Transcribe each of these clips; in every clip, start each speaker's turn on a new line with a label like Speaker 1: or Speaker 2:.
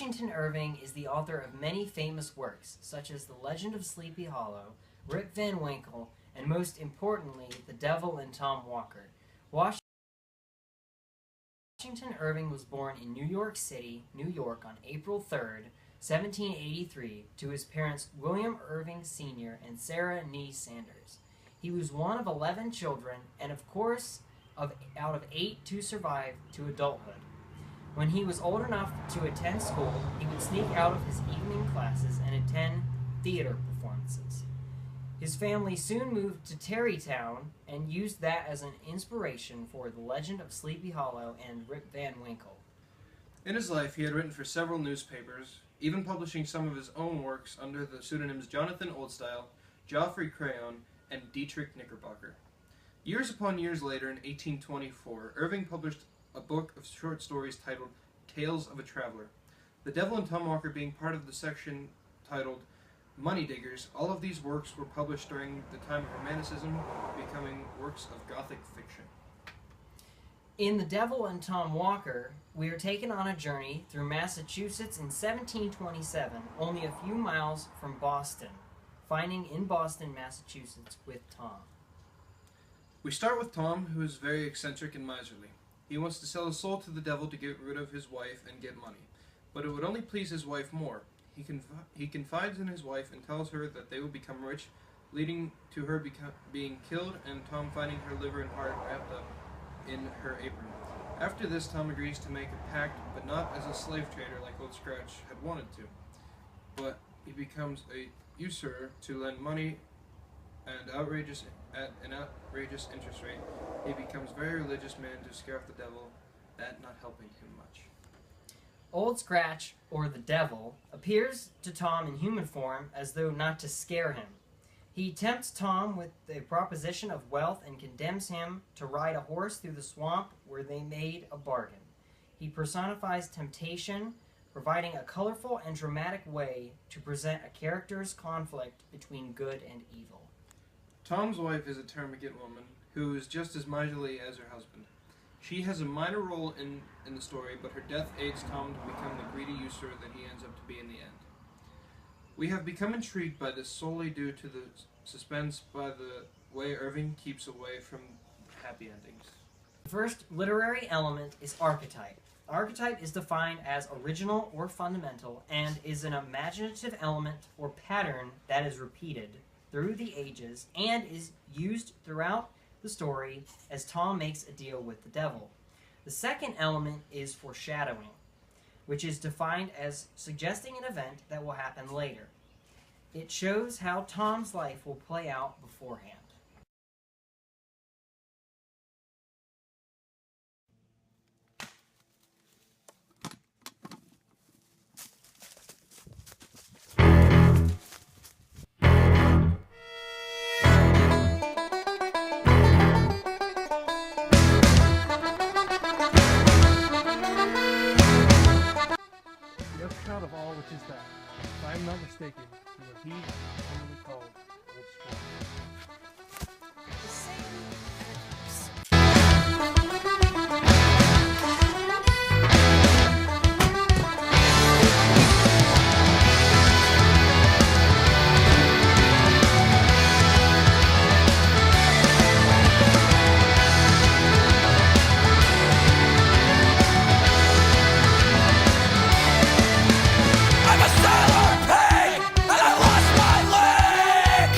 Speaker 1: Washington Irving is the author of many famous works, such as The Legend of Sleepy Hollow, Rip Van Winkle, and most importantly, The Devil and Tom Walker. Washington Irving was born in New York City, New York on April 3rd, 1783, to his parents William Irving Sr. and Sarah Nee Sanders. He was one of 11 children, and of course, out of 8 to survive to adulthood. When he was old enough to attend school, he would sneak out of his evening classes and attend theater performances. His family soon moved to Tarrytown and used that as an inspiration for The Legend of Sleepy Hollow and Rip Van Winkle.
Speaker 2: In his life, he had written for several newspapers, even publishing some of his own works under the pseudonyms Jonathan Oldstyle, Geoffrey Crayon, and Dietrich Knickerbocker. Years upon years later, in 1824, Irving published a book of short stories titled Tales of a Traveler. The Devil and Tom Walker being part of the section titled Money Diggers. All of these works were published during the time of Romanticism, becoming works of Gothic fiction.
Speaker 1: In The Devil and Tom Walker, we are taken on a journey through Massachusetts in 1727, only a few miles from Boston, finding in Boston, Massachusetts with Tom.
Speaker 2: We start with Tom, who is very eccentric and miserly. He wants to sell his soul to the devil to get rid of his wife and get money, but it would only please his wife more. He confides in his wife and tells her that they will become rich, leading to her being killed and Tom finding her liver and heart wrapped up in her apron. After this, Tom agrees to make a pact, but not as a slave trader like Old Scratch had wanted to, but he becomes a usurer to lend money at an outrageous interest rate. He becomes a very religious man to scare off the devil, that not helping him much.
Speaker 1: Old Scratch, or the Devil, appears to Tom in human form as though not to scare him. He tempts Tom with the proposition of wealth and condemns him to ride a horse through the swamp where they made a bargain. He personifies temptation, providing a colorful and dramatic way to present a character's conflict between good and evil.
Speaker 2: Tom's wife is a termagant woman who is just as miserly as her husband. She has a minor role in the story, but her death aids Tom to become the greedy usurer that he ends up to be in the end. We have become intrigued by this solely due to the suspense by the way Irving keeps away from happy endings.
Speaker 1: The first literary element is archetype. Archetype is defined as original or fundamental and is an imaginative element or pattern that is repeated through the ages and is used throughout the story as Tom makes a deal with the devil. The second element is foreshadowing, which is defined as suggesting an event that will happen later. It shows how Tom's life will play out beforehand.
Speaker 3: The upshot of all which is that, if I am not mistaken, you are he commonly called Old Scratch.
Speaker 4: I'm a sailor pig, and I lost my leg.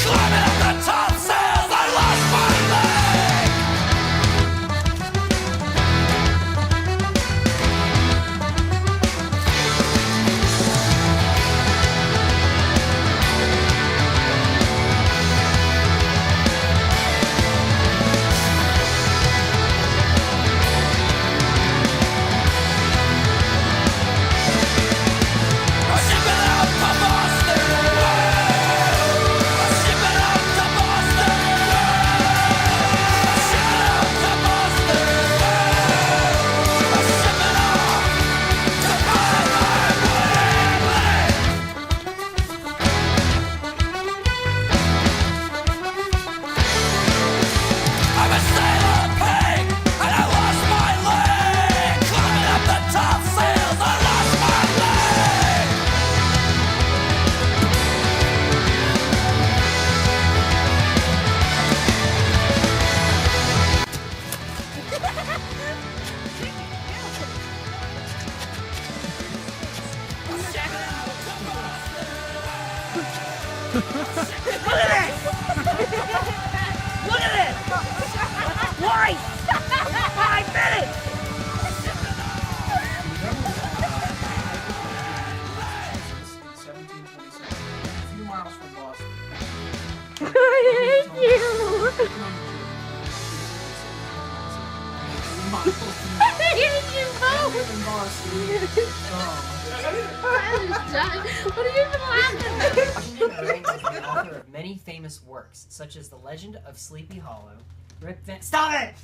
Speaker 4: you both? What are you even laughing at?
Speaker 1: Washington Irving is the author of many famous works, such as The Legend of Sleepy Hollow, Rip Van... Stop it!